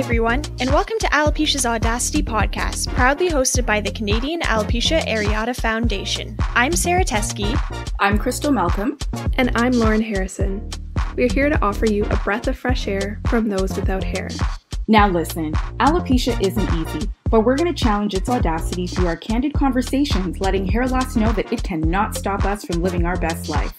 Everyone, and welcome to Alopecia's Audacity podcast, proudly hosted by the Canadian Alopecia Areata Foundation. I'm Sarah Teskey. I'm Crystal Malcolm. And I'm Lauren Harrison. We're here to offer you a breath of fresh air from those without hair. Now listen, alopecia isn't easy, but we're going to challenge its audacity through our candid conversations, letting hair loss know that it cannot stop us from living our best life.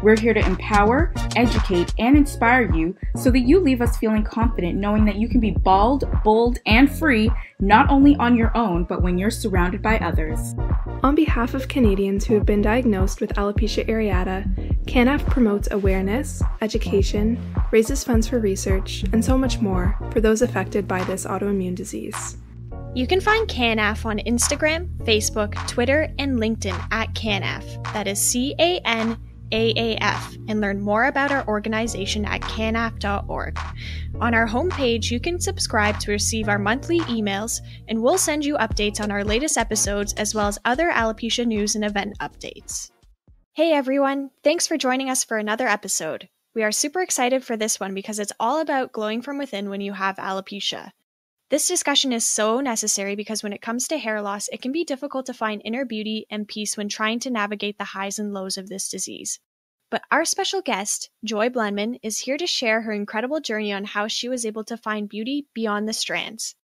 We're here to empower, educate, and inspire you so that you leave us feeling confident knowing that you can be bald, bold, and free, not only on your own, but when you're surrounded by others. On behalf of Canadians who have been diagnosed with alopecia areata, CANAF promotes awareness, education, raises funds for research, and so much more for those affected by this autoimmune disease. You can find CANAF on Instagram, Facebook, Twitter, and LinkedIn at CANAF. That is CANAF, and learn more about our organization at canaf.org. On our homepage, you can subscribe to receive our monthly emails, and we'll send you updates on our latest episodes as well as other alopecia news and event updates. Hey everyone, thanks for joining us for another episode. We are super excited for this one because it's all about glowing from within when you have alopecia. This discussion is so necessary because when it comes to hair loss, it can be difficult to find inner beauty and peace when trying to navigate the highs and lows of this disease. But our special guest, Joy Blenman, is here to share her incredible journey on how she was able to find beauty beyond the strands.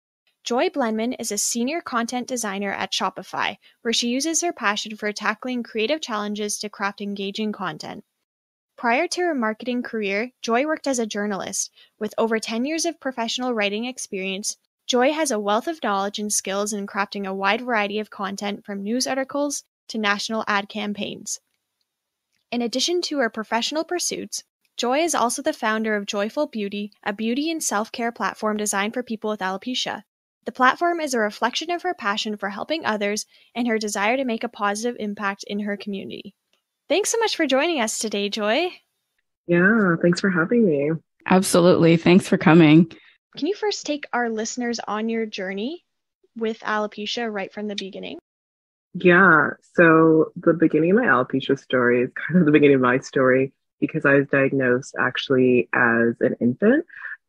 Joy Blenman is a senior content designer at Shopify, where she uses her passion for tackling creative challenges to craft engaging content. Prior to her marketing career, Joy worked as a journalist. With over 10 years of professional writing experience, Joy has a wealth of knowledge and skills in crafting a wide variety of content from news articles to national ad campaigns. In addition to her professional pursuits, Joy is also the founder of Joyful Beauty, a beauty and self-care platform designed for people with alopecia. The platform is a reflection of her passion for helping others and her desire to make a positive impact in her community. Thanks so much for joining us today, Joy. Yeah, thanks for having me. Absolutely. Thanks for coming. Can you first take our listeners on your journey with alopecia right from the beginning? Yeah, so the beginning of my alopecia story is kind of the beginning of my story because I was diagnosed actually as an infant.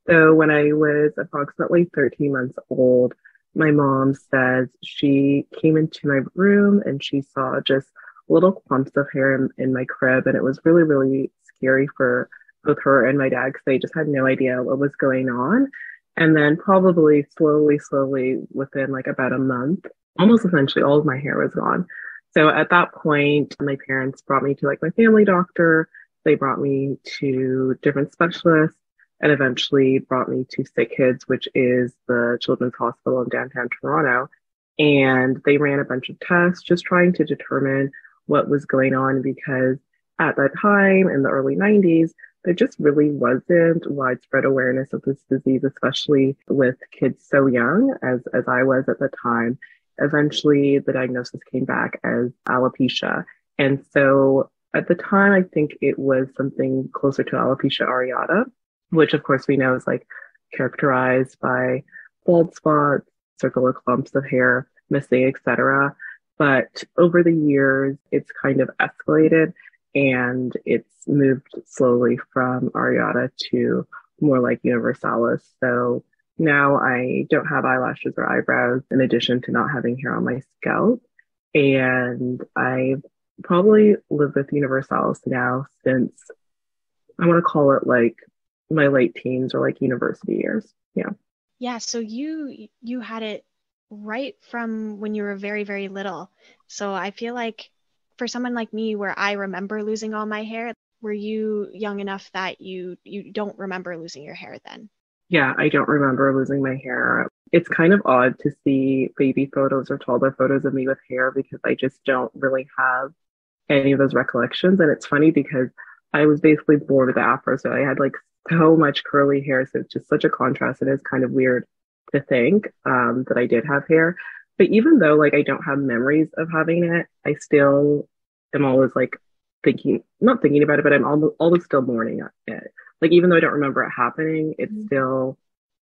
So when I was approximately 13 months old, my mom says she came into my room and she saw just little clumps of hair in my crib. And it was really, really scary for both her and my dad because they just had no idea what was going on. And then probably slowly, within like about a month, almost essentially all of my hair was gone. So at that point, my parents brought me to like my family doctor. They brought me to different specialists and eventually brought me to Sick Kids, which is the children's hospital in downtown Toronto. And they ran a bunch of tests just trying to determine what was going on because at that time in the early 90s, there just really wasn't widespread awareness of this disease, especially with kids so young as I was at the time. Eventually, the diagnosis came back as alopecia. And so at the time, I think it was something closer to alopecia areata, which of course we know is like characterized by bald spots, circular clumps of hair missing, etc. But over the years, it's kind of escalated and it's moved slowly from areata to more like universalis. So now I don't have eyelashes or eyebrows in addition to not having hair on my scalp. And I've probably lived with universalis now since I want to call it like my late teens or like university years. Yeah. Yeah. So you had it right from when you were very, very little. So I feel like for someone like me, where I remember losing all my hair, were you young enough that you don't remember losing your hair then? Yeah, I don't remember losing my hair. It's kind of odd to see baby photos or toddler photos of me with hair because I just don't really have any of those recollections. And it's funny because I was basically born with the afro, so I had like so much curly hair. So it's just such a contrast. It is kind of weird to think that I did have hair. But even though like I don't have memories of having it, I still am always like not thinking about it, but I'm always still mourning it. Like even though I don't remember it happening, it still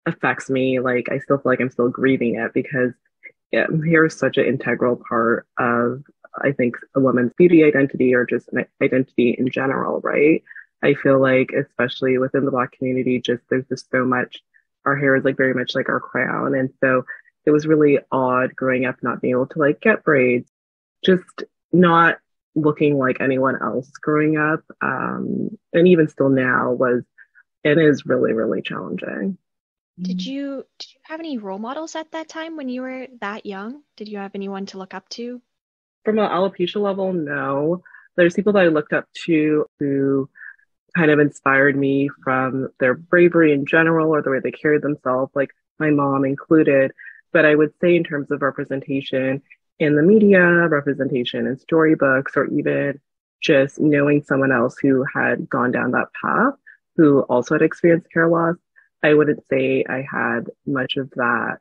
affects me. Like I still feel like I'm still grieving it because hair is such an integral part of, I think, a woman's beauty identity or just an identity in general, right? I feel like, especially within the Black community, there's just so much. Our hair is like very much like our crown, and so it was really odd growing up not being able to like get braids, just not looking like anyone else growing up, and even still now it is really really challenging. Did you have any role models at that time when you were that young? Did you have anyone to look up to? From an alopecia level, no. There's people that I looked up to who kind of inspired me from their bravery in general or the way they carried themselves, like my mom included. But I would say in terms of representation in the media, representation in storybooks, or even just knowing someone else who had gone down that path, who also had experienced hair loss, I wouldn't say I had much of that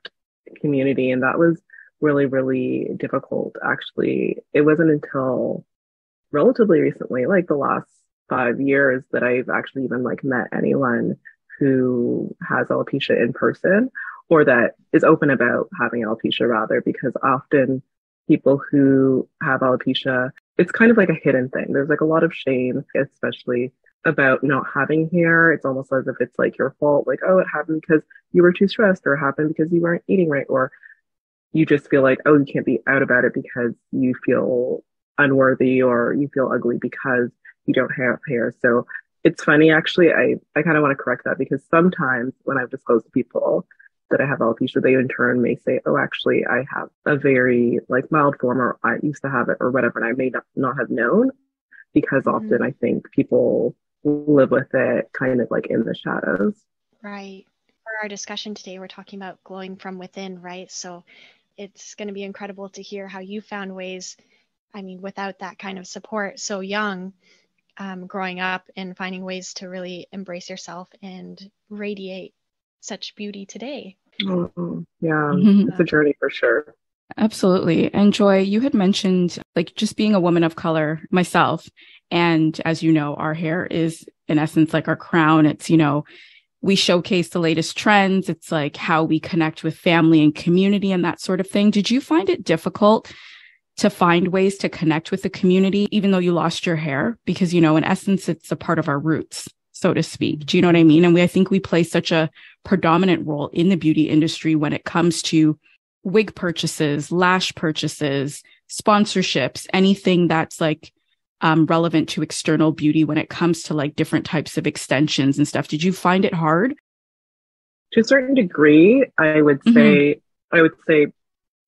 community. And that was really, really difficult, actually. It wasn't until relatively recently, like the last 5 years, that I've actually even like met anyone who has alopecia in person or that is open about having alopecia rather, because often people who have alopecia, it's kind of like a hidden thing. There's like a lot of shame, especially about not having hair. It's almost as if it's like your fault, like, oh, it happened because you were too stressed, or it happened because you weren't eating right, or you just feel like, oh, you can't be out about it because you feel unworthy or you feel ugly because you don't have hair. So it's funny, actually, I kind of want to correct that, because sometimes when I've disclosed to people that I have alopecia, they in turn may say, oh, actually, I have a very like mild form, or I used to have it or whatever, and I may not have known, because often I think people live with it kind of like in the shadows. Right. For our discussion today, we're talking about glowing from within, right? So it's going to be incredible to hear how you found ways, I mean, without that kind of support so young, growing up and finding ways to really embrace yourself and radiate such beauty today. Oh, yeah, it's a journey for sure. Absolutely. And Joy, you had mentioned like just being a woman of color myself. And as you know, our hair is in essence like our crown. It's, we showcase the latest trends. It's like how we connect with family and community and that sort of thing. Did you find it difficult to find ways to connect with the community, even though you lost your hair? Because, in essence, it's a part of our roots, so to speak. Do you know what I mean? And I think we play such a predominant role in the beauty industry when it comes to wig purchases, lash purchases, sponsorships, anything that's like relevant to external beauty when it comes to like different types of extensions and stuff. Did you find it hard? To a certain degree, I would say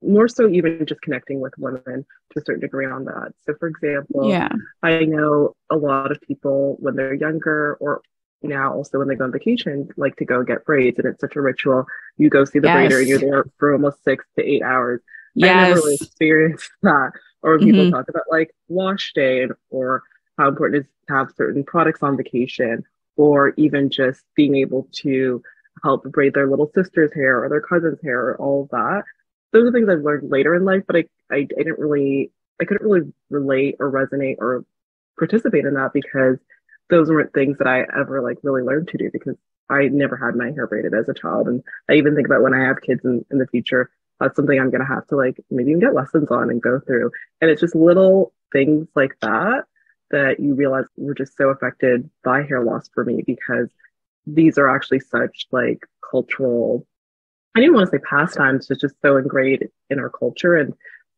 more so even just connecting with women to a certain degree on that. So for example, I know a lot of people when they're younger, or now also when they go on vacation, like to go get braids, and it's such a ritual. You go see the braider and you're there for almost 6 to 8 hours. I never really experienced that. Or when people talk about like wash day, or how important it is to have certain products on vacation, or even just being able to help braid their little sister's hair or their cousin's hair, or all of that. Those are things I've learned later in life, but I couldn't really relate or resonate or participate in that, because those weren't things that I ever like really learned to do, because I never had my hair braided as a child. And I even think about when I have kids in the future, that's something I'm going to have to like maybe even get lessons on and go through. And it's just little things like that you realize were just so affected by hair loss for me, because these are actually such like cultural, I didn't want to say pastimes, it's just so ingrained in our culture. And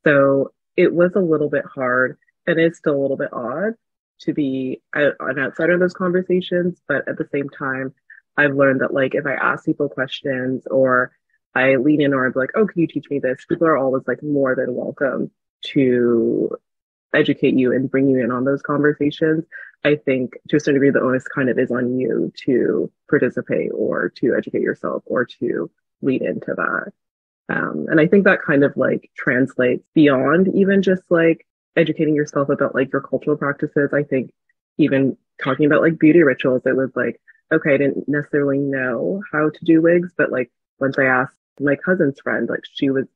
so it was a little bit hard, and it's still a little bit odd to be an outsider in those conversations. But at the same time, I've learned that like if I ask people questions, or I lean in, or I'm like, oh, can you teach me this? People are always like more than welcome to educate you and bring you in on those conversations. I think to a certain degree, the onus kind of is on you to participate, or to educate yourself, or to lead into that. And I think that kind of like translates beyond even just like educating yourself about like your cultural practices. I think even talking about like beauty rituals, it was like, okay, I didn't necessarily know how to do wigs, but like once I asked my cousin's friend, like she was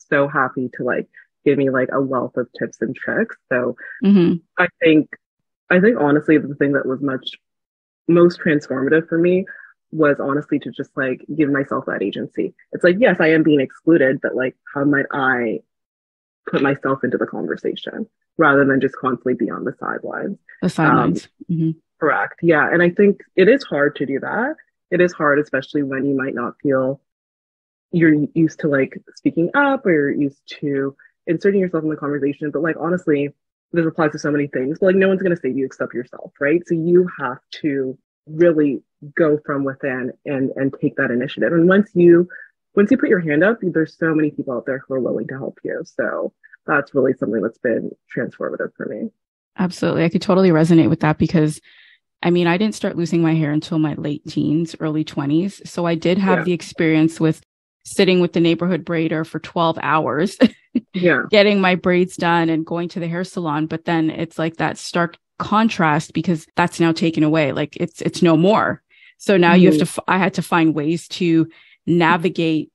so happy to like give me like a wealth of tips and tricks. So Mm-hmm. I think honestly, the thing that was most transformative for me was honestly to just like give myself that agency. It's like, yes, I am being excluded, but like, how might I put myself into the conversation rather than just constantly be on the sidelines? The sidelines. Mm-hmm. Correct. Yeah. And I think it is hard to do that. It is hard, especially when you might not feel you're used to like speaking up or you're used to inserting yourself in the conversation. But like, honestly, this applies to so many things. But like, no one's going to save you except yourself, right? So you have to really go from within and take that initiative. And once you put your hand up, there's so many people out there who are willing to help you. So that's really something that's been transformative for me. Absolutely. I could totally resonate with that because I mean, I didn't start losing my hair until my late teens, early 20s. So I did have the experience with sitting with the neighborhood braider for 12 hours, getting my braids done and going to the hair salon. But then it's like that stark contrast because that's now taken away. Like it's no more. So now you have to, I had to find ways to navigate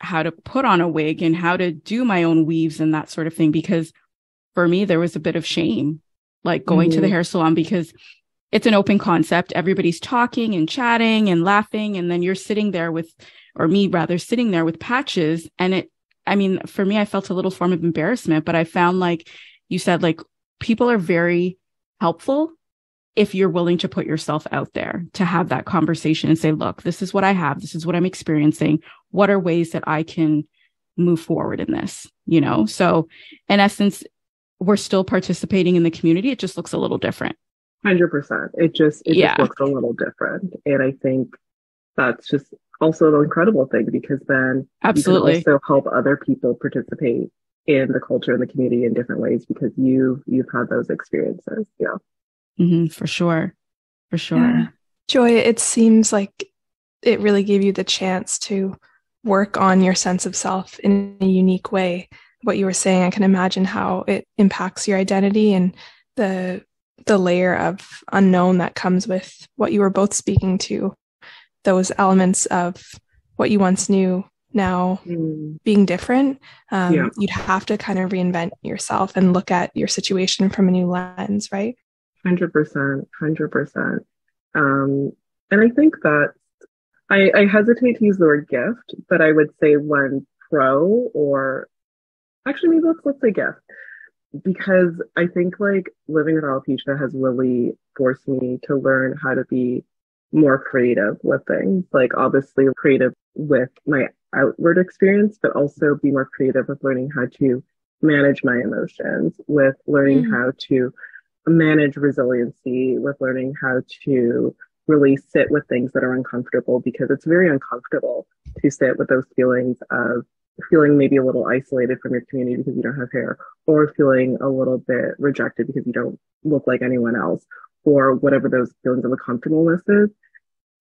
how to put on a wig and how to do my own weaves and that sort of thing. Because for me, there was a bit of shame, like going to the hair salon because it's an open concept. Everybody's talking and chatting and laughing. And then you're sitting there with, or me rather, sitting there with patches. And for me, I felt a little form of embarrassment, but I found, like you said, like people are very helpful if you're willing to put yourself out there to have that conversation and say, look, this is what I have. This is what I'm experiencing. What are ways that I can move forward in this? So in essence, we're still participating in the community. It just looks a little different. 100%. It just looks a little different. And I think that's just also an incredible thing because then you can also help other people participate in the culture and the community in different ways because you've had those experiences. Yeah. Mm-hmm, for sure. Yeah. Joy, it seems like it really gave you the chance to work on your sense of self in a unique way. What you were saying, I can imagine how it impacts your identity and the layer of unknown that comes with what you were both speaking to, those elements of what you once knew now being different. You'd have to kind of reinvent yourself and look at your situation from a new lens, right? 100%. And I think that I hesitate to use the word gift, but I would say one pro, or actually maybe let's say gift. Because I think like living with alopecia has really forced me to learn how to be more creative with things. Like obviously creative with my outward experience, but also be more creative with learning how to manage my emotions, with learning how to manage resiliency, with learning how to really sit with things that are uncomfortable because it's very uncomfortable to sit with those feelings of feeling maybe a little isolated from your community because you don't have hair, or feeling a little bit rejected because you don't look like anyone else, or whatever those feelings of uncomfortableness is.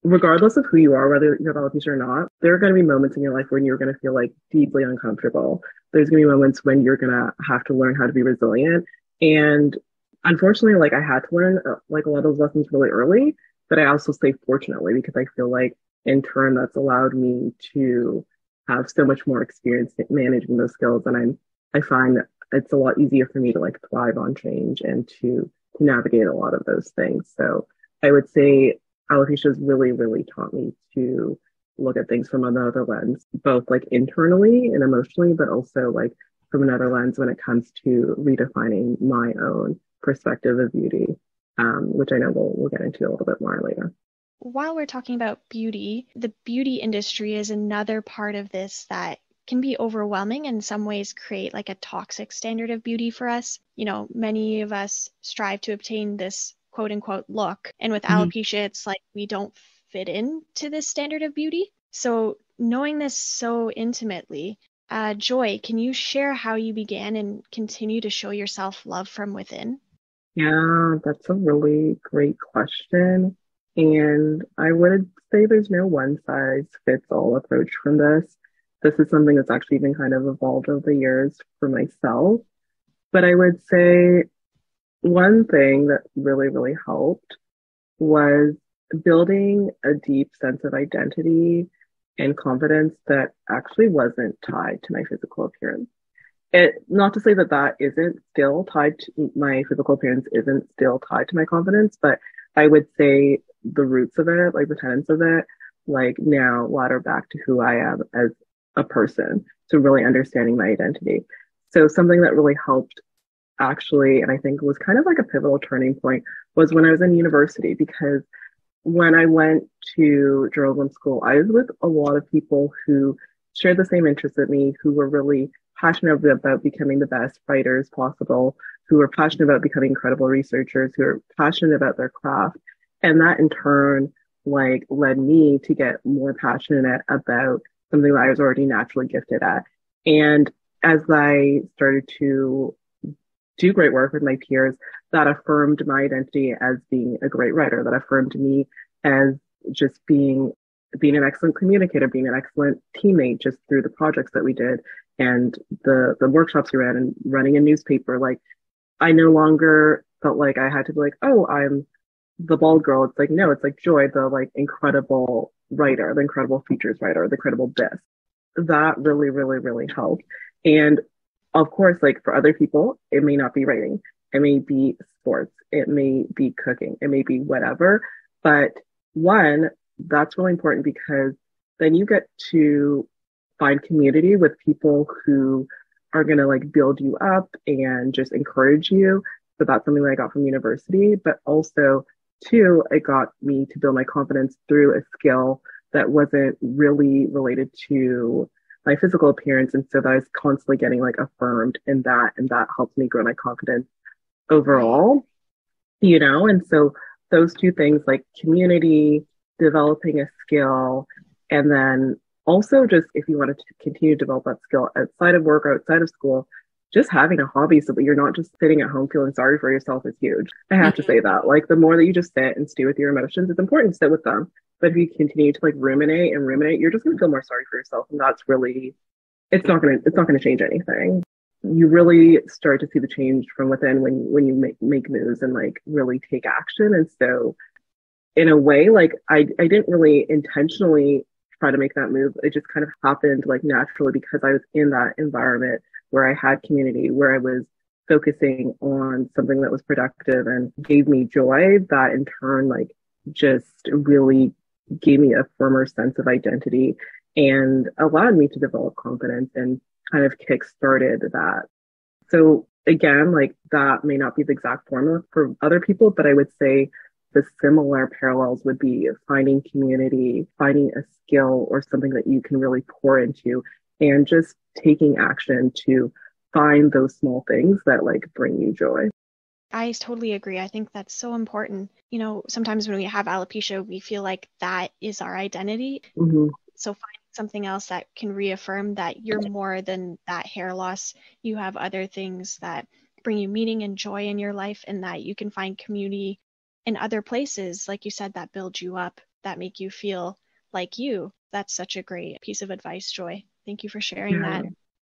Regardless of who you are, whether you have alopecia or not, there are going to be moments in your life when you're going to feel like deeply uncomfortable. There's going to be moments when you're going to have to learn how to be resilient. And unfortunately, like I had to learn like a lot of those lessons really early, but I also say fortunately, because I feel like in turn that's allowed me to have so much more experience managing those skills. And I find that it's a lot easier for me to like thrive on change and to navigate a lot of those things. So I would say alopecia has really, really taught me to look at things from another lens, both like internally and emotionally, but also like from another lens when it comes to redefining my own perspective of beauty, which I know we'll get into a little bit more later. While we're talking about beauty, the beauty industry is another part of this that can be overwhelming and in some ways create like a toxic standard of beauty for us. Many of us strive to obtain this quote unquote look. And with alopecia, it's like we don't fit into this standard of beauty. So knowing this so intimately, Joy, can you share how you began and continue to show yourself love from within? Yeah, that's a really great question. And I would say there's no one size fits all approach from this. This is something that's actually been kind of evolved over the years for myself. But I would say one thing that really, really helped was building a deep sense of identity and confidence that actually wasn't tied to my physical appearance. Not to say that that isn't still tied to my physical appearance, isn't still tied to my confidence, but I would say the roots of it, like the tenets of it, like now ladder back to who I am as a person, to really understanding my identity. So something that really helped actually, and I think was kind of like a pivotal turning point, was when I was in university, because when I went to journalism school, I was with a lot of people who shared the same interests as me, who were really passionate about becoming the best writers possible, who were passionate about becoming incredible researchers, who are passionate about their craft. And that in turn, like, led me to get more passionate about something that I was already naturally gifted at. And as I started to do great work with my peers, that affirmed my identity as being a great writer, that affirmed me as just being an excellent communicator, being an excellent teammate, just through the projects that we did and the workshops we ran and running a newspaper. Like, I no longer felt like I had to be like, oh, I'm the bald girl. It's like, no, it's like Joy, the like incredible writer, the incredible features writer, the incredible this. That really, really, really helped. And of course, like for other people, it may not be writing. It may be sports. It may be cooking. It may be whatever. But one, that's really important, because then you get to find community with people who are going to like build you up and just encourage you. So that's something that I got from university. But also, two, it got me to build my confidence through a skill that wasn't really related to my physical appearance. And so that I was constantly getting like affirmed in that. And that helped me grow my confidence overall, you know? And so those two things, like community, developing a skill, and then also just if you wanted to continue to develop that skill outside of work or outside of school, just having a hobby so that you're not just sitting at home feeling sorry for yourself is huge. I have to say that. Like, the more that you just sit and stew with your emotions, it's important to sit with them. But if you continue to like ruminate, you're just going to feel more sorry for yourself. And that's really, it's not going to change anything. You really start to see the change from within when you make moves and like really take action. And so in a way, like I didn't really intentionally try to make that move. It just kind of happened like naturally, because I was in that environment where I had community, where I was focusing on something that was productive and gave me joy. That in turn, like, just really gave me a firmer sense of identity and allowed me to develop confidence and kind of kick-started that. So again, like, that may not be the exact formula for other people, but I would say the similar parallels would be finding community, finding a skill or something that you can really pour into, and just taking action to find those small things that like bring you joy. I totally agree. I think that's so important. You know, sometimes when we have alopecia, we feel like that is our identity. Mm-hmm. So finding something else that can reaffirm that you're more than that hair loss. You have other things that bring you meaning and joy in your life, and that you can find community in other places, like you said, that build you up, that make you feel like you. That's such a great piece of advice, Joy. Thank you for sharing that.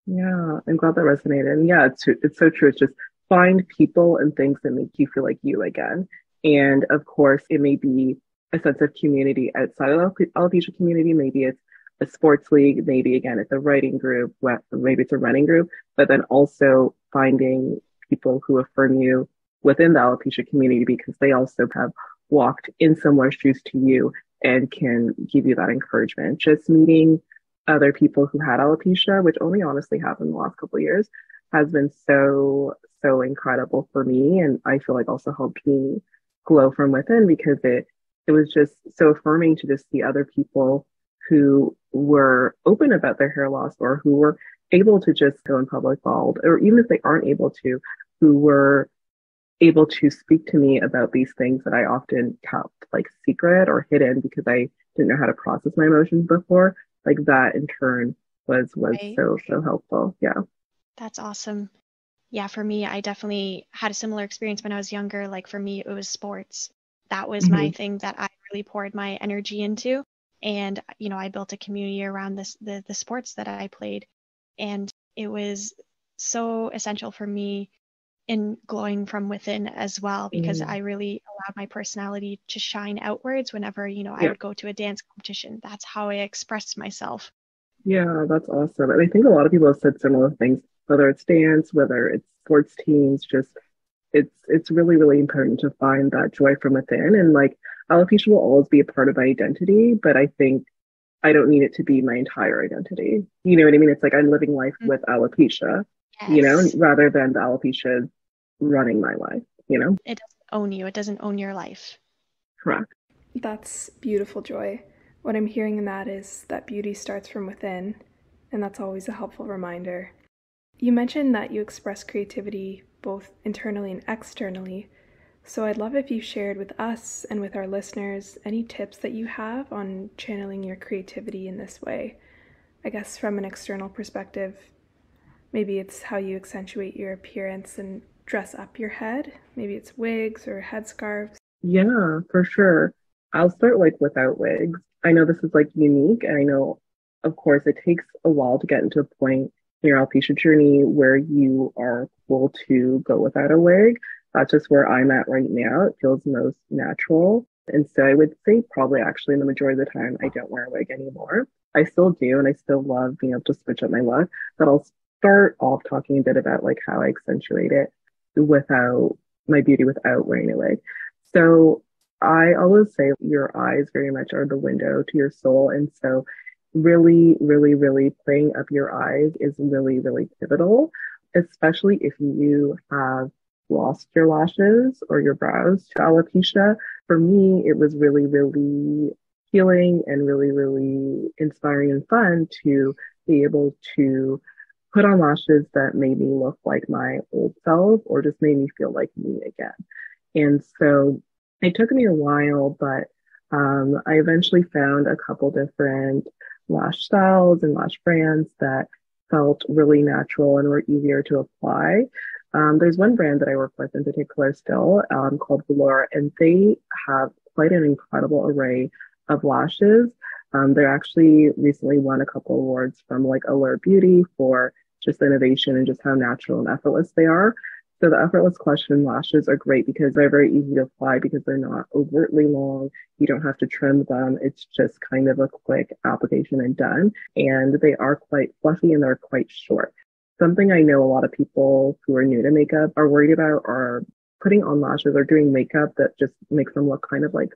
Yeah, I'm glad that resonated. And yeah, it's so true. It's just find people and things that make you feel like you again. And of course, it may be a sense of community outside of the alopecia community. Maybe it's a sports league. Maybe again, it's a writing group. Maybe it's a running group. But then also finding people who affirm you within the alopecia community, because they also have walked in similar shoes to you and can give you that encouragement. Just meeting other people who had alopecia, which only honestly happened in the last couple of years, has been so incredible for me. And I feel like also helped me glow from within, because it was just so affirming to just see other people who were open about their hair loss, or who were able to just go in public bald, or even if they aren't able to, who were able to speak to me about these things that I often kept like secret or hidden because I didn't know how to process my emotions before. Like, that in turn was Right. so helpful. Yeah. That's awesome. Yeah, for me, I definitely had a similar experience when I was younger. Like, for me, it was sports. That was my thing that I really poured my energy into. And, you know, I built a community around the sports that I played. And it was so essential for me in glowing from within as well, because I really allowed my personality to shine outwards whenever, I would go to a dance competition. That's how I expressed myself. Yeah, that's awesome. And I think a lot of people have said similar things, whether it's dance, whether it's sports teams, just it's really, really important to find that joy from within. And like alopecia will always be a part of my identity, but I think I don't need it to be my entire identity. You know what I mean? It's like I'm living life with alopecia, Yes. rather than the alopecia running my life. It doesn't own you. It doesn't own your life. Correct. That's beautiful, Joy. What I'm hearing in that is that beauty starts from within, and that's always a helpful reminder. You mentioned that you express creativity both internally and externally, so I'd love if you shared with us and with our listeners any tips that you have on channeling your creativity in this way. I guess from an external perspective, maybe it's how you accentuate your appearance and dress up your head. Maybe it's wigs or headscarves. Yeah, for sure. I'll start like without wigs. I know this is like unique, and I know, of course, it takes a while to get into a point in your alopecia journey where you are able to go without a wig. That's just where I'm at right now. It feels most natural. And so I would say probably actually in the majority of the time, I don't wear a wig anymore. I still do, and I still love being able to switch up my look. But I'll start off talking a bit about like how I accentuate it without my beauty without wearing a wig. So I always say your eyes very much are the window to your soul. And so really, really, really playing up your eyes is really, really pivotal, especially if you have lost your lashes or your brows to alopecia. For me, it was really, really healing and really, really inspiring and fun to be able to put on lashes that made me look like my old self or just made me feel like me again. And so it took me a while, but I eventually found a couple different lash styles and lash brands that felt really natural and were easier to apply. There's one brand that I work with in particular still called Velour, and they have quite an incredible array of lashes. They actually recently won a couple awards from like Allure Beauty for just innovation and just how natural and effortless they are. So the effortless question lashes are great because they're very easy to apply because they're not overtly long. You don't have to trim them. It's just kind of a quick application and done. And they are quite fluffy and they're quite short. Something I know a lot of people who are new to makeup are worried about are putting on lashes or doing makeup that just makes them look kind of like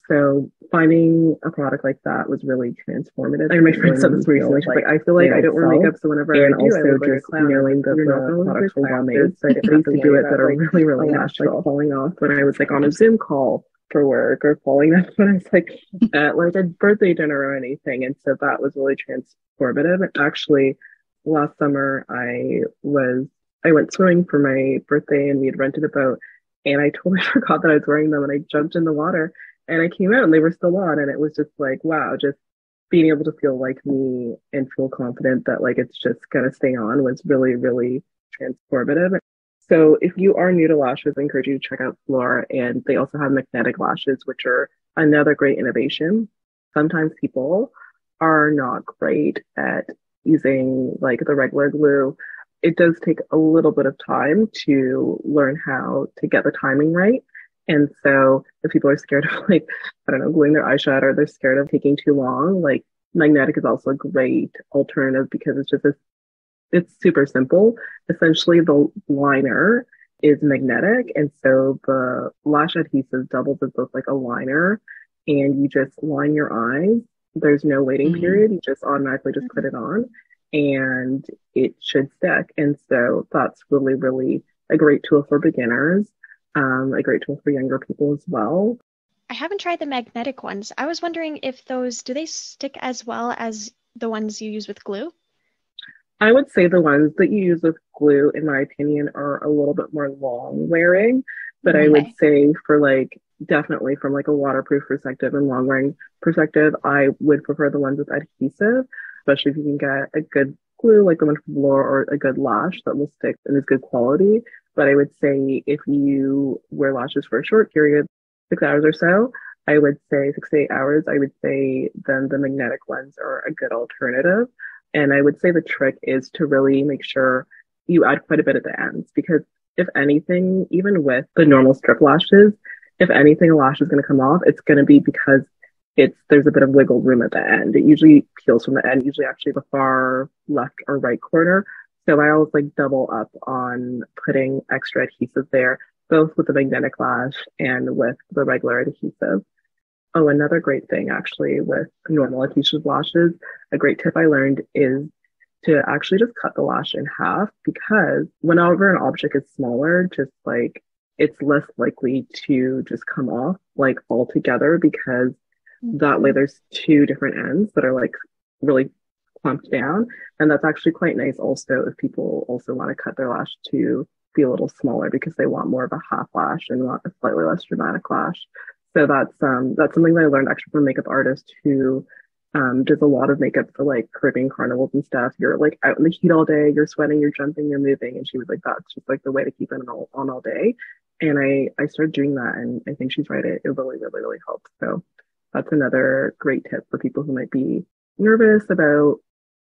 so finding a product like that was really transformative. I remember my friend said this recently. She's like, I feel like I don't wear makeup, so whenever I do, I look like a clown. Knowing that the products were well made, so I didn't have to do it that are really, really natural. Like falling off when I was like on a Zoom call for work or falling off when I was like at like a birthday dinner or anything. And so that was really transformative. And actually, last summer I went swimming for my birthday and we had rented a boat. And I totally forgot that I was wearing them and I jumped in the water. And I came out and they were still on. And it was just like, wow, just being able to feel like me and feel confident that like it's just going to stay on was really, really transformative. So if you are new to lashes, I encourage you to check out Flora. And they also have magnetic lashes, which are another great innovation. Sometimes people are not great at using like the regular glue. It does take a little bit of time to learn how to get the timing right. And so if people are scared of like, I don't know, gluing their eyeshadow or they're scared of taking too long, like magnetic is also a great alternative because it's super simple. Essentially the liner is magnetic. And so the lash adhesive doubles as both like a liner and you just line your eyes. There's no waiting period. You just automatically just put it on and it should stick. And so that's really, really a great tool for beginners. A great tool for younger people as well. I haven't tried the magnetic ones. I was wondering if do they stick as well as the ones you use with glue? I would say the ones that you use with glue, in my opinion, are a little bit more long wearing, but I would say for like, definitely from like a waterproof perspective and long wearing perspective, I would prefer the ones with adhesive, especially if you can get a good glue, like the one from Velour or a good lash that will stick and is good quality. But I would say if you wear lashes for a short period, 6 hours or so, I would say 6 to 8 hours, I would say then the magnetic ones are a good alternative. And I would say the trick is to really make sure you add quite a bit at the ends because if anything, even with the normal strip lashes, if anything, a lash is going to come off, it's going to be because there's a bit of wiggle room at the end. It usually peels from the end, usually actually the far left or right corner. So I always like double up on putting extra adhesive there, both with the magnetic lash and with the regular adhesive. Oh, another great thing actually with normal adhesive lashes, a great tip I learned is to actually just cut the lash in half because whenever an object is smaller, just like it's less likely to just come off like altogether because that way there's two different ends that are like really clumped down. And that's actually quite nice also if people also want to cut their lash to be a little smaller because they want more of a half lash and want a slightly less dramatic lash. So that's something that I learned actually from a makeup artist who does a lot of makeup for like Caribbean carnivals and stuff. You're like out in the heat all day, you're sweating, you're jumping, you're moving. And she was like, that's just like the way to keep it on all day. And I started doing that and I think she's right. It really, really, really helps. So that's another great tip for people who might be nervous about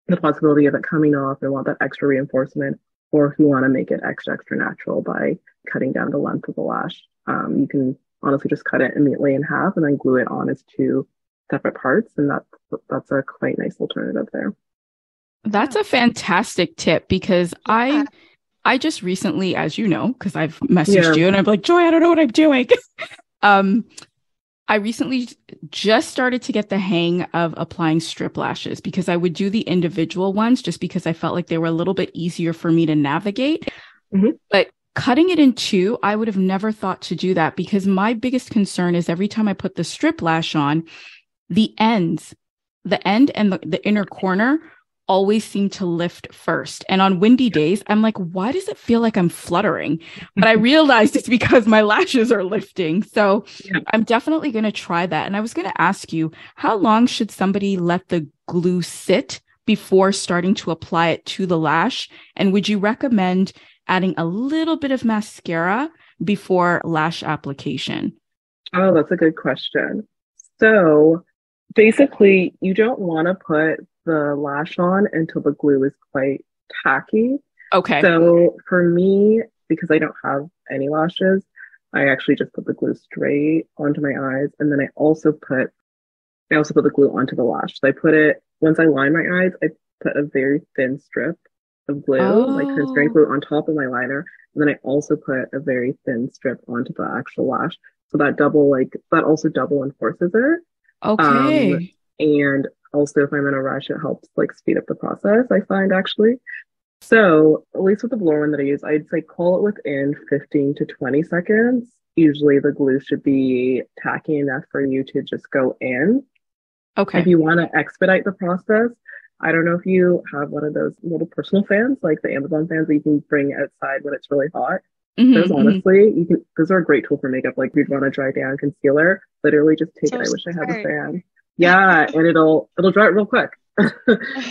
the possibility of it coming off and want that extra reinforcement or who want to make it extra, extra natural by cutting down the length of the lash. You can honestly just cut it immediately in half and then glue it on as two separate parts. And that's a quite nice alternative there. That's a fantastic tip because I just recently, as you know, because I've messaged you and I'm like, Joy, I don't know what I'm doing. I recently just started to get the hang of applying strip lashes because I would do the individual ones just because I felt like they were a little bit easier for me to navigate. Mm-hmm. But cutting it in two, I would have never thought to do that because my biggest concern is every time I put the strip lash on, the end and the inner corner always seem to lift first. And on windy days, I'm like, why does it feel like I'm fluttering? But I realized it's because my lashes are lifting. So I'm definitely going to try that. And I was going to ask you, how long should somebody let the glue sit before starting to apply it to the lash? And would you recommend adding a little bit of mascara before lash application? Oh, that's a good question. So basically, you don't want to put the lash on until the glue is quite tacky. Okay. So for me, because I don't have any lashes, I actually just put the glue straight onto my eyes. And then I also put the glue onto the lash. So I put it, once I line my eyes, I put a very thin strip of glue, like transparent glue on top of my liner. And then I also put a very thin strip onto the actual lash. So that also double enforces it. Okay. And also if I'm in a rush, it helps like speed up the process, I find actually. So at least with the blower one that I use, I'd say call it within 15 to 20 seconds. Usually the glue should be tacky enough for you to just go in. Okay. If you want to expedite the process, I don't know if you have one of those little personal fans, like the Amazon fans that you can bring outside when it's really hot. Those honestly, those are a great tool for makeup. Like you'd want to dry down concealer, literally just take it. I wish I had a fan. Yeah, and it'll dry it real quick.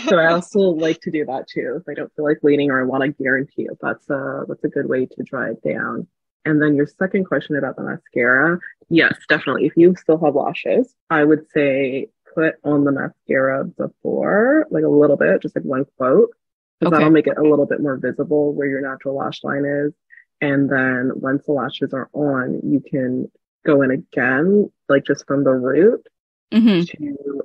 So I also like to do that too. If I don't feel like waiting or I want to guarantee it, that's a good way to dry it down. And then your second question about the mascara, yes, definitely. If you still have lashes, I would say put on the mascara before, like a little bit, just like one quote, because that'll make it a little bit more visible where your natural lash line is. And then once the lashes are on, you can go in again, like just from the root to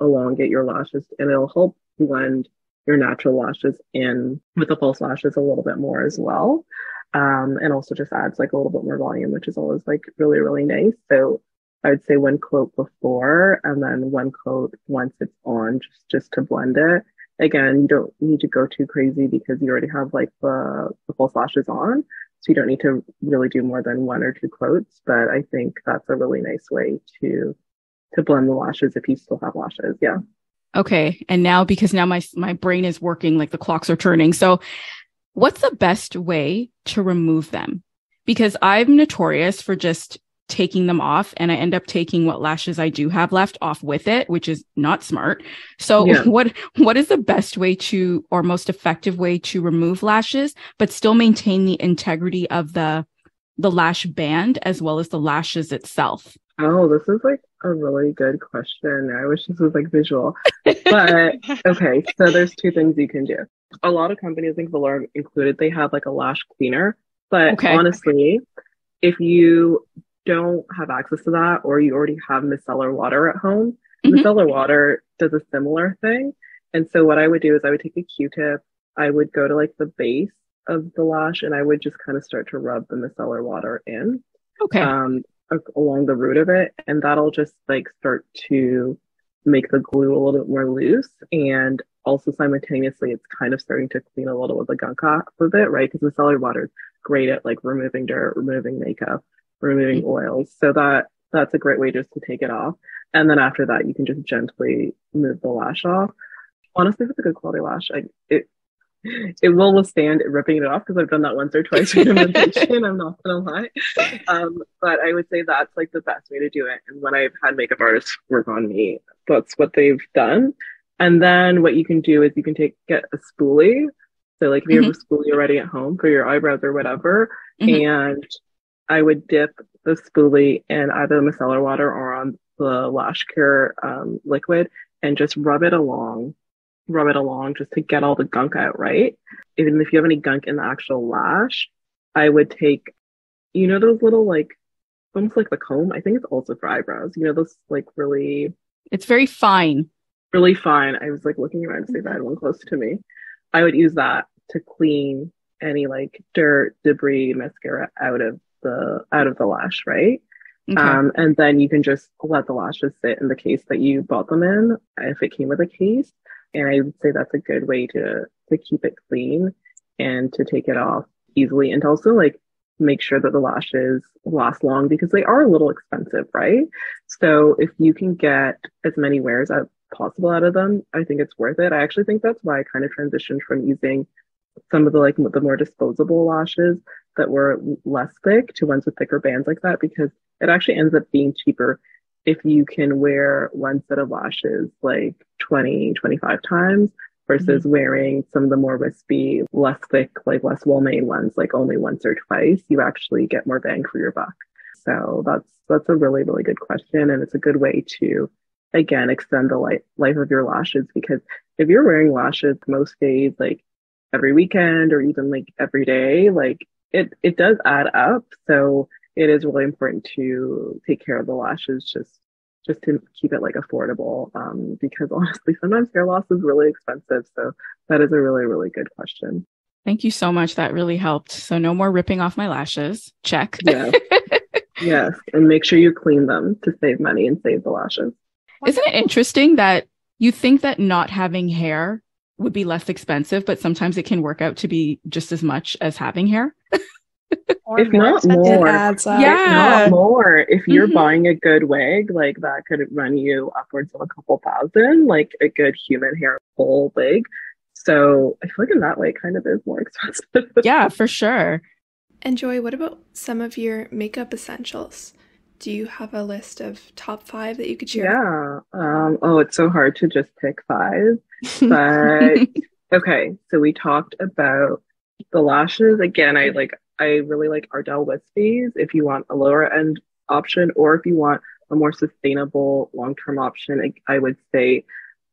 elongate your lashes, and it'll help blend your natural lashes in with the false lashes a little bit more as well. And also just adds like a little bit more volume, which is always like really, really nice. So I would say one coat before and then one coat once it's on, just to blend it. Again, you don't need to go too crazy because you already have like the false lashes on. So you don't need to really do more than one or two coats. But I think that's a really nice way to blend the lashes if you still have lashes. Yeah. Okay. And now, because now my brain is working, like the clocks are turning. So what's the best way to remove them? Because I'm notorious for just taking them off and I end up taking what lashes I do have left off with it, which is not smart. So what is the best way to, or most effective way to remove lashes, but still maintain the integrity of the lash band as well as the lashes itself? Oh, this is like a really good question. I wish this was like visual. But okay, so there's two things you can do. A lot of companies, I think Velour included, they have like a lash cleaner. But Okay. honestly, if you don't have access to that or you already have micellar water at home, Hmm. micellar water does a similar thing. And so what I would do is I would take a Q-tip, I would go to like the base of the lash and I would just kind of start to rub the micellar water in Okay. um along the root of it, and that'll just like start to make the glue a little bit more loose, and also simultaneously it's kind of starting to clean a little of the gunk off of it, right? Because micellar water is great at like removing dirt, removing makeup, removing Mhm. oils, so that's a great way just to take it off. And then after that you can just gently move the lash off. Honestly, if it's a good quality lash, it will withstand ripping it off because I've done that once or twice for pigmentation. I'm not gonna lie. But I would say that's like the best way to do it. And when I've had makeup artists work on me, that's what they've done. And then what you can do is you can get a spoolie. So like if you have Hmm. a spoolie already at home for your eyebrows or whatever, Hmm. and I would dip the spoolie in either the micellar water or on the lash cure liquid and just rub it along just to get all the gunk out, right? Even if you have any gunk in the actual lash, I would take, you know, those little like almost like the comb. I think it's also for eyebrows. You know, those like really, It's very fine. really fine. I was like looking around to see if I had one close to me. I would use that to clean any like dirt, debris, mascara out of the lash, right? Okay. And then you can just let the lashes sit in the case that you bought them in, if it came with a case. And I would say that's a good way to keep it clean and to take it off easily, and to also like make sure that the lashes last long because they are a little expensive, right? So if you can get as many wears as possible out of them, I think it's worth it. I actually think that's why I kind of transitioned from using some of the like the more disposable lashes that were less thick to ones with thicker bands like that, because it actually ends up being cheaper if you can wear one set of lashes like 20, 25 times Hmm. versus wearing some of the more wispy, less thick, like less well-made ones, like only once or twice. You actually get more bang for your buck. So that's a really, really good question. And it's a good way to, again, extend the life of your lashes, because if you're wearing lashes most days, like every weekend or even like every day, like it does add up. So it is really important to take care of the lashes just to keep it like affordable. Because honestly, sometimes hair loss is really expensive. So that is a really, really good question. Thank you so much. That really helped. So no more ripping off my lashes. Check. Yeah. Yes. And make sure you clean them to save money and save the lashes. Isn't it interesting that you think that not having hair would be less expensive, but sometimes it can work out to be just as much as having hair? Or If more not expensive. It more, adds up. if not more, if you're Mhm. buying a good wig, like that could run you upwards of a couple thousand, like a good human hair whole wig. So I feel like in that way, it kind of is more expensive. Yeah, for sure. And Joy, what about some of your makeup essentials? Do you have a list of top 5 that you could share? Yeah. Oh, it's so hard to just pick five. But okay, so we talked about the lashes. Again, I really like Ardell Wispies if you want a lower end option, or if you want a more sustainable long-term option, I would say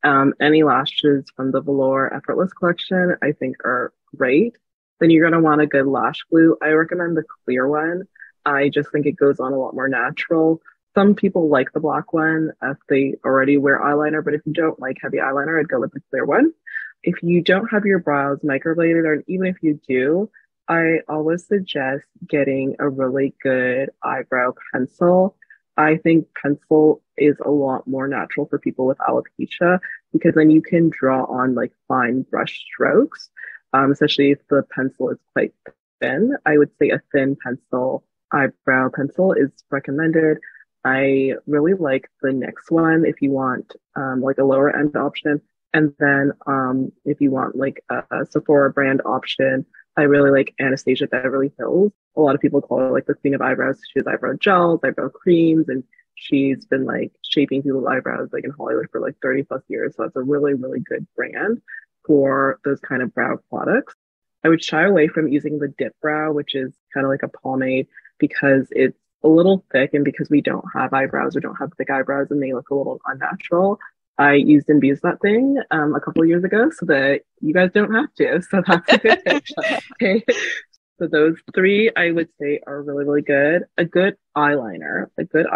any lashes from the Velour Effortless collection, I think are great. Then you're gonna want a good lash glue. I recommend the clear one. I just think it goes on a lot more natural. Some people like the black one if they already wear eyeliner, but if you don't like heavy eyeliner, I'd go with the clear one. If you don't have your brows microbladed, or even if you do, I always suggest getting a really good eyebrow pencil. I think pencil is a lot more natural for people with alopecia because then you can draw on like fine brush strokes, especially if the pencil is quite thin. I would say a thin pencil, eyebrow pencil is recommended. I really like the next one if you want like a lower end option. And then if you want like a Sephora brand option, I really like Anastasia Beverly Hills. A lot of people call her like the queen of eyebrows. She has eyebrow gels, eyebrow creams, and she's been like shaping people's eyebrows like in Hollywood for like 30 plus years. So it's a really, really good brand for those kind of brow products. I would shy away from using the dip brow, which is kind of like a pomade because it's a little thick, and because we don't have eyebrows or don't have thick eyebrows and they look a little unnatural, I used and abused that thing a couple of years ago so that you guys don't have to. So that's a good tip. Okay. So those three I would say are really, really good. A good eyeliner, because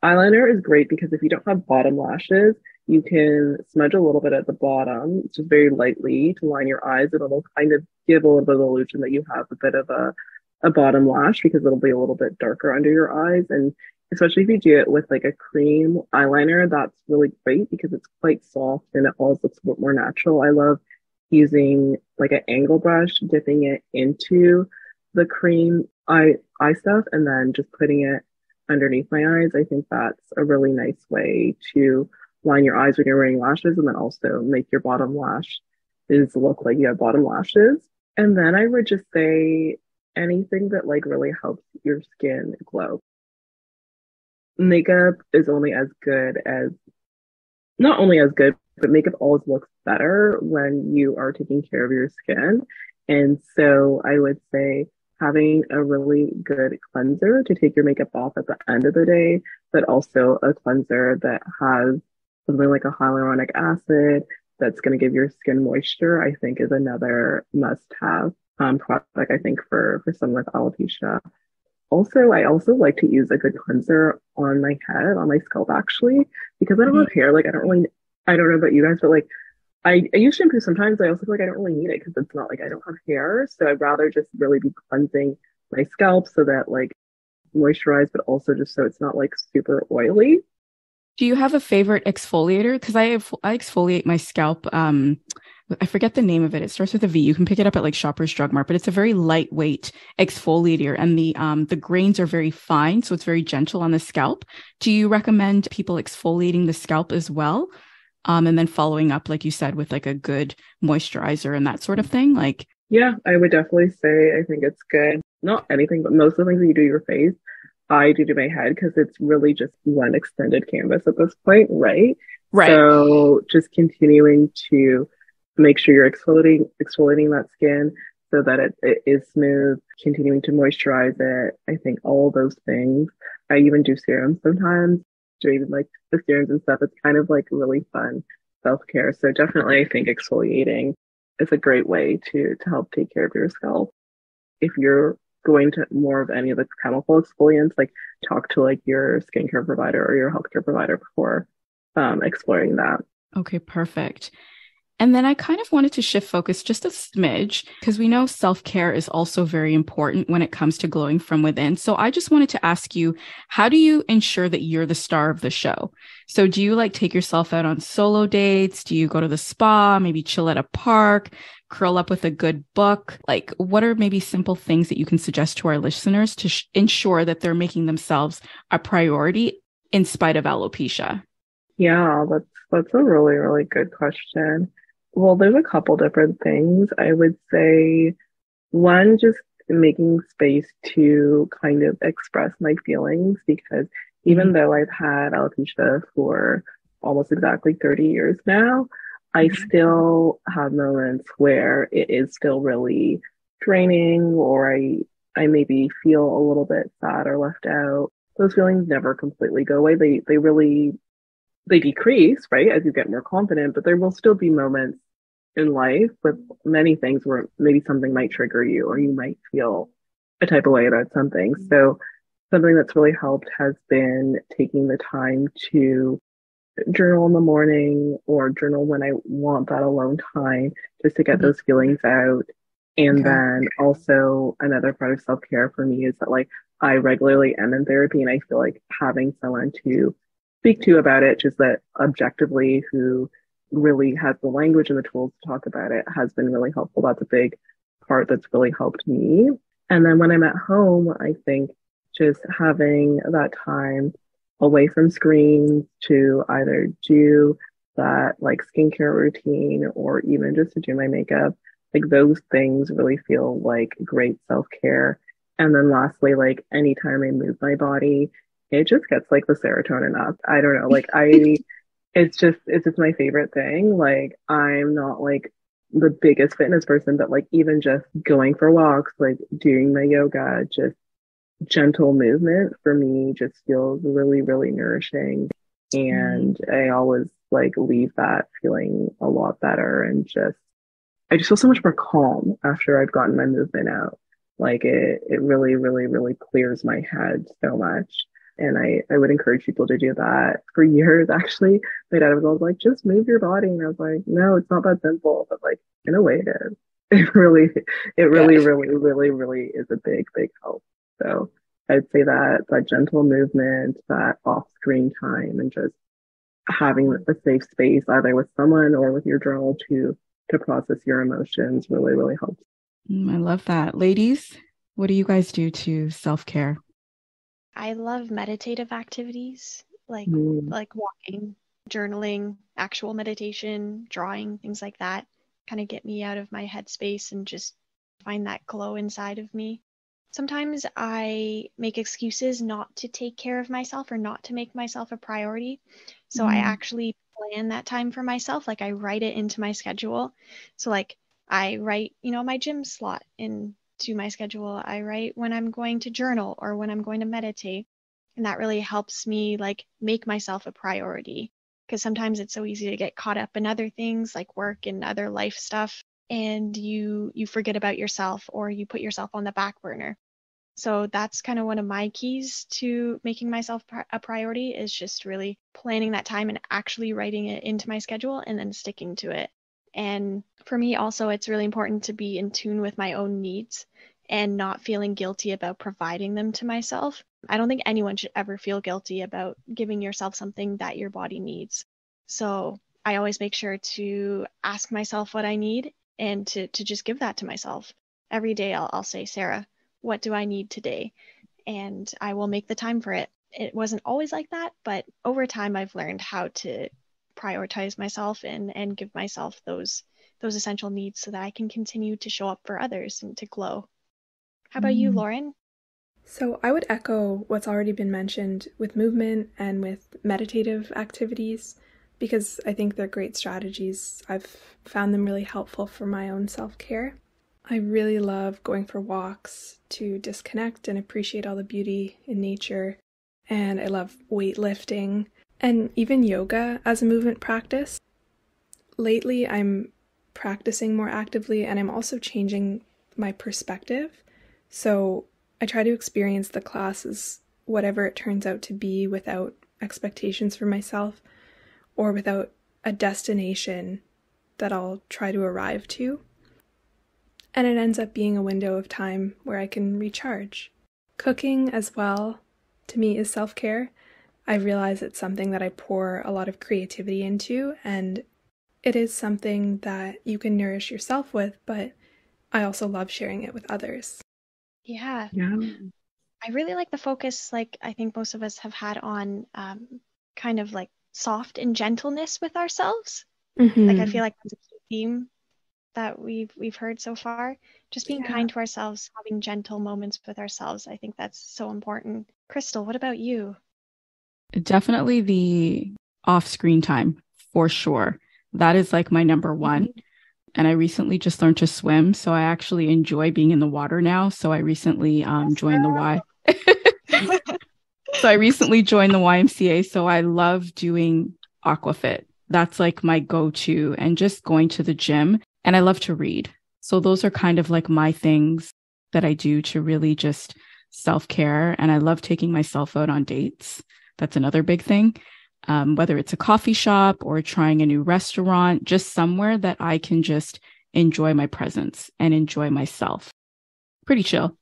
eyeliner is great because if you don't have bottom lashes, you can smudge a little bit at the bottom, just very lightly to line your eyes. And it'll kind of give a little bit of illusion that you have a bit of a bottom lash because it'll be a little bit darker under your eyes. And especially if you do it with like a cream eyeliner, that's really great because it's quite soft and it always looks a bit more natural. I love using like an angle brush, dipping it into the cream eye stuff and then just putting it underneath my eyes. I think that's a really nice way to line your eyes when you're wearing lashes and then also make your bottom lashes look like you have bottom lashes. And then I would just say anything that like really helps your skin glow. Makeup is only as good as, not only as good, but makeup always looks better when you are taking care of your skin. And so I would say having a really good cleanser to take your makeup off at the end of the day, but also a cleanser that has something like a hyaluronic acid that's going to give your skin moisture, I think is another must-have product, I think, for someone with alopecia. Also, I also like to use a good cleanser on my head, on my scalp, actually, because I don't have hair. Like, I don't know about you guys, but like, I use shampoo sometimes. I also feel like I don't really need it because it's not like I don't have hair. So I'd rather just really be cleansing my scalp so that like moisturize, but also just so it's not like super oily. Do you have a favorite exfoliator? Because I exfoliate my scalp. I forget the name of it. It starts with a V. You can pick it up at like Shoppers Drug Mart, but it's a very lightweight exfoliator and the grains are very fine. So it's very gentle on the scalp. Do you recommend people exfoliating the scalp as well? And then following up, like you said, with like a good moisturizer and that sort of thing? Like, yeah, I would definitely say I think it's good. Not anything, but most of the things that you do to your face, I do to my head because it's really just one extended canvas at this point, right? Right. So just continuing to make sure you're exfoliating that skin so that it is smooth, continuing to moisturize it. I think all those things. I even do serums sometimes, do even like the serums and stuff. It's kind of like really fun self-care. So definitely I think exfoliating is a great way to help take care of your scalp. If you're going to more of any of the chemical exfoliants, like talk to like your skincare provider or your healthcare provider before exploring that. Okay, perfect. And then I kind of wanted to shift focus just a smidge because we know self-care is also very important when it comes to glowing from within. So I just wanted to ask you, how do you ensure that you're the star of the show? So do you like take yourself out on solo dates? Do you go to the spa, maybe chill at a park, curl up with a good book? Like, what are maybe simple things that you can suggest to our listeners to ensure that they're making themselves a priority in spite of alopecia? Yeah, that's a really, really good question. Well, there's a couple different things. I would say one, just making space to kind of express my feelings because even though I've had alopecia for almost exactly 30 years now, I still have moments where it is still really draining or I maybe feel a little bit sad or left out. Those feelings never completely go away. They decrease, right, as you get more confident, but there will still be moments in life with many things where maybe something might trigger you or you might feel a type of way about something. So something that's really helped has been taking the time to journal in the morning or journal when I want that alone time just to get those feelings out. And then also another part of self-care for me is that like I regularly am in therapy and I feel like having someone to speak to about it, just that objectively who really has the language and the tools to talk about it has been really helpful. That's a big part that's really helped me. And then when I'm at home, I think just having that time away from screens to either do that like skincare routine or even just to do my makeup, like those things really feel like great self-care. And then lastly, like anytime I move my body, it just gets like the serotonin up. I don't know, like it's just my favorite thing. Like I'm not like the biggest fitness person, but like even just going for walks, like doing my yoga, just gentle movement for me just feels really, really nourishing. And I always like leave that feeling a lot better and I just feel so much more calm after I've gotten my movement out. Like it really, really, really clears my head so much. And I would encourage people to do that. For years, actually, my dad was always like, just move your body. And I was like, no, it's not that simple. But like, in a way it is. It really, really, really is a big, big help. So I'd say that gentle movement, that off-screen time, and just having a safe space, either with someone or with your journal to process your emotions really, really helps. I love that. Ladies, what do you guys do to self-care? I love meditative activities like walking, journaling, actual meditation, drawing, things like that. Kind of get me out of my headspace and just find that glow inside of me. Sometimes I make excuses not to take care of myself or not to make myself a priority. So I actually plan that time for myself. Like I write it into my schedule. So like I write, my gym slot into my schedule. I write when I'm going to journal or when I'm going to meditate. And that really helps me like make myself a priority. Because sometimes it's so easy to get caught up in other things like work and other life stuff, and you forget about yourself or you put yourself on the back burner. So that's kind of one of my keys to making myself a priority, is just really planning that time and actually writing it into my schedule and then sticking to it. And for me also, it's really important to be in tune with my own needs and not feeling guilty about providing them to myself. I don't think anyone should ever feel guilty about giving yourself something that your body needs. So I always make sure to ask myself what I need and to just give that to myself. Every day I'll say, Sarah, what do I need today? And I will make the time for it. It wasn't always like that, but over time I've learned how to prioritize myself and give myself those essential needs so that I can continue to show up for others and to glow. How about you, Lauren? So I would echo what's already been mentioned with movement and with meditative activities, because I think they're great strategies. I've found them really helpful for my own self-care. I really love going for walks to disconnect and appreciate all the beauty in nature. And I love weightlifting and even yoga as a movement practice. Lately, I'm practicing more actively and I'm also changing my perspective. So I try to experience the class as whatever it turns out to be without expectations for myself or without a destination that I'll try to arrive to. And it ends up being a window of time where I can recharge. Cooking as well, to me, is self-care. I realize it's something that I pour a lot of creativity into, and it is something that you can nourish yourself with, but I also love sharing it with others. Yeah. I really like the focus, like I think most of us have had on kind of like soft and gentleness with ourselves. Like I feel like that's a key theme that we've heard so far. Just being kind to ourselves, having gentle moments with ourselves. I think that's so important. Crystal, what about you? Definitely the off-screen time, for sure. That is like my number one. And I recently just learned to swim, so I actually enjoy being in the water now. So I recently joined the So I recently joined the YMCA. So I love doing aquafit. That's like my go-to, and just going to the gym. And I love to read. So those are kind of like my things that I do to really just self-care. And I love taking myself out on dates. That's another big thing. Whether it's a coffee shop or trying a new restaurant, just somewhere that I can just enjoy my presence and enjoy myself. Pretty chill.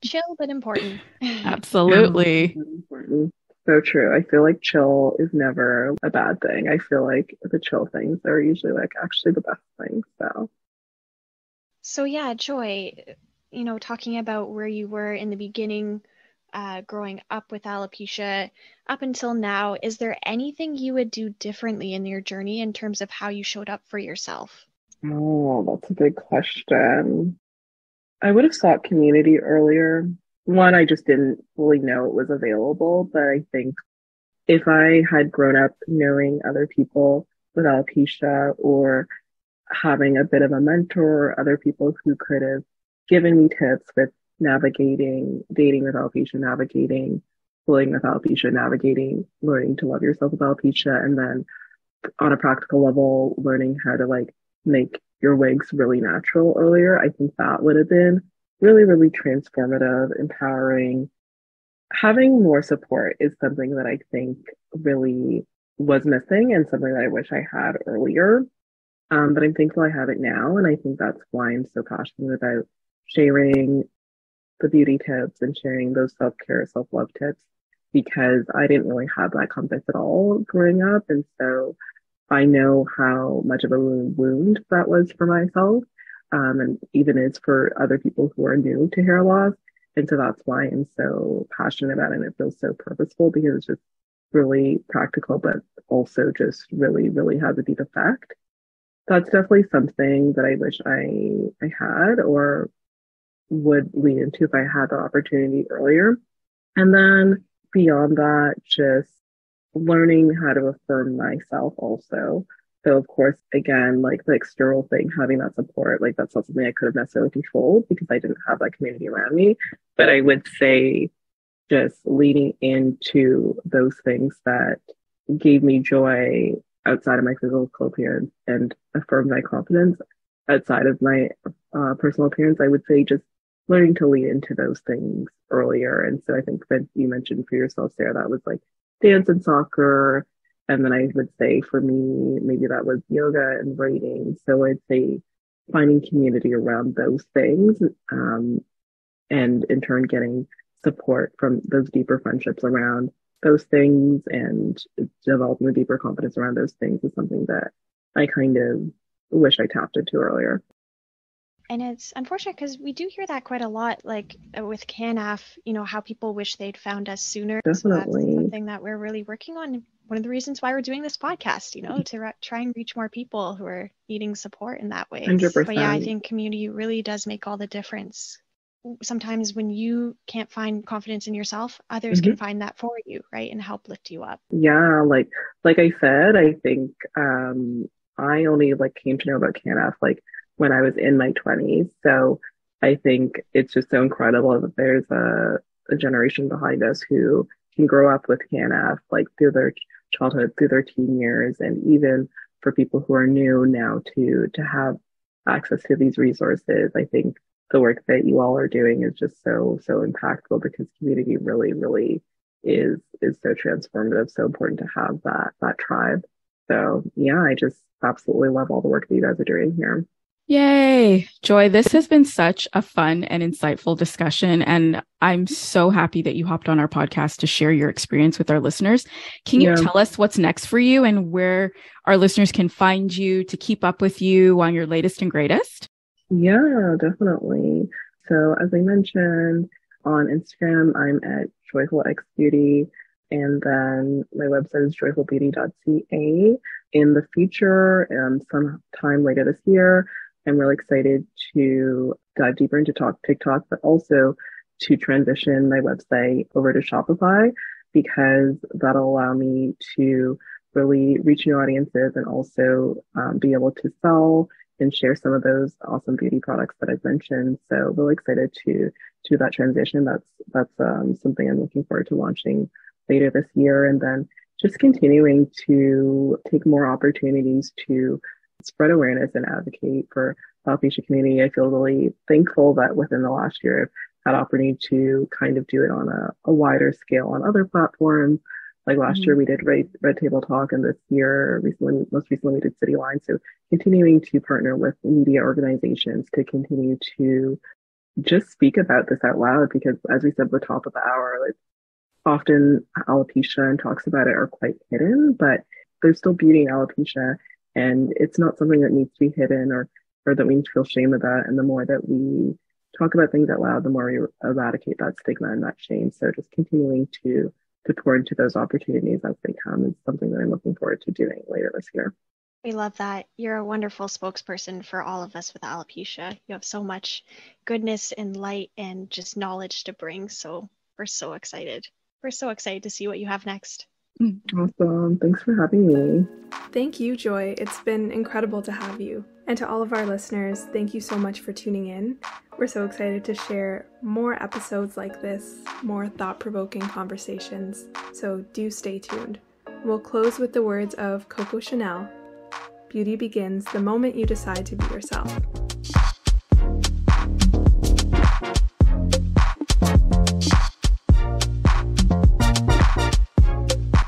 Chill, but important. Absolutely. Important. So true. I feel like chill is never a bad thing. I feel like the chill things are usually like actually the best things. So yeah, Joy, talking about where you were in the beginning, growing up with alopecia up until now, is there anything you would do differently in your journey in terms of how you showed up for yourself? Oh, that's a big question. I would have sought community earlier. One, I just didn't fully know it was available, but I think if I had grown up knowing other people with alopecia or having a bit of a mentor or other people who could have given me tips with navigating dating with alopecia, navigating living with alopecia, navigating learning to love yourself with alopecia, and then on a practical level, learning how to like make your wigs really natural earlier. I think that would have been really, really transformative, empowering. Having more support is something that I think really was missing and something that I wish I had earlier. But I'm thankful I have it now. And I think that's why I'm so passionate about sharing the beauty tips and sharing those self-care, self-love tips, because I didn't really have that context at all growing up. And so I know how much of a wound that was for myself, and even is for other people who are new to hair loss. And so that's why I'm so passionate about it. And it feels so purposeful because it's just really practical, but also just really, really has a deep effect. That's definitely something that I wish I had or would lean into if I had the opportunity earlier. And then beyond that, just learning how to affirm myself also. So of course, again, like the external thing, having that support, like that's not something I could have necessarily controlled because I didn't have that community around me. But I would say just leaning into those things that gave me joy outside of my physical appearance and affirmed my confidence outside of my personal appearance, I would say just learning to lean into those things earlier. And so I think that you mentioned for yourself, Sarah, that was like dance and soccer. And then I would say for me, maybe that was yoga and writing. So I'd say finding community around those things, and in turn getting support from those deeper friendships around those things and developing a deeper confidence around those things is something that I kind of wish I tapped into earlier. And it's unfortunate because we do hear that quite a lot, like with CANAF, how people wish they'd found us sooner. Definitely. So that's something that we're really working on. One of the reasons why we're doing this podcast, to try and reach more people who are needing support in that way. 100%. But yeah, I think community really does make all the difference. Sometimes when you can't find confidence in yourself, others can find that for you, right? And help lift you up. Yeah, like I said, I think I only came to know about CANAF when I was in my 20s. So I think it's just so incredible that there's a generation behind us who can grow up with CANAF through their childhood, through their teen years, and even for people who are new now to have access to these resources. I think the work that you all are doing is just so impactful because community really, really is so transformative, so important to have that tribe. So yeah, I just absolutely love all the work that you guys are doing here. Yay. Joy, this has been such a fun and insightful discussion, and I'm so happy that you hopped on our podcast to share your experience with our listeners. Can you tell us what's next for you and where our listeners can find you to keep up with you on your latest and greatest? Yeah, definitely. So as I mentioned, on Instagram, I'm at joyfulxbeauty, and then my website is joyfulbeauty.ca. In the future, sometime later this year, I'm really excited to dive deeper into TikTok, but also to transition my website over to Shopify, because that'll allow me to really reach new audiences and also be able to sell and share some of those awesome beauty products that I've mentioned. So really excited to do that transition. That's something I'm looking forward to launching later this year. And then just continuing to take more opportunities to spread awareness and advocate for the alopecia community. I feel really thankful that within the last year, I've had opportunity to kind of do it on a wider scale on other platforms. Like last year we did Red Table Talk, and this year, most recently we did City Line. So continuing to partner with media organizations to continue to just speak about this out loud, because as we said at the top of the hour, often alopecia and talks about it are quite hidden, but there's still beauty in alopecia, and it's not something that needs to be hidden or that we need to feel shame about. And the more that we talk about things out loud, the more we eradicate that stigma and that shame. So just continuing to pour into those opportunities as they come is something that I'm looking forward to doing later this year. We love that. You're a wonderful spokesperson for all of us with alopecia. You have so much goodness and light and just knowledge to bring. So we're so excited. We're so excited to see what you have next. Awesome. Thanks for having me. Thank you, Joy. It's been incredible to have you. And to all of our listeners, thank you so much for tuning in. We're so excited to share more episodes like this, more thought-provoking conversations. So do stay tuned. We'll close with the words of Coco Chanel. Beauty begins the moment you decide to be yourself.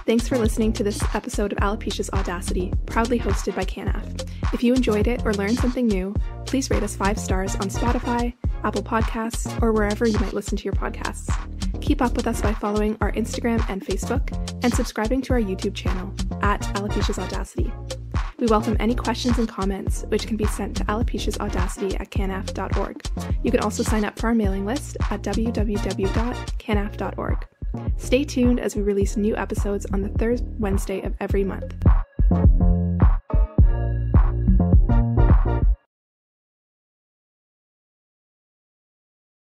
Thanks for listening to this episode of Alopecia's Audacity, proudly hosted by CanAF. If you enjoyed it or learned something new, please rate us 5 stars on Spotify, Apple Podcasts, or wherever you might listen to your podcasts. Keep up with us by following our Instagram and Facebook, and subscribing to our YouTube channel at Alopecia's Audacity. We welcome any questions and comments, which can be sent to alopeciasaudacity@canaf.org. You can also sign up for our mailing list at www.canaf.org. Stay tuned as we release new episodes on the third Wednesday of every month.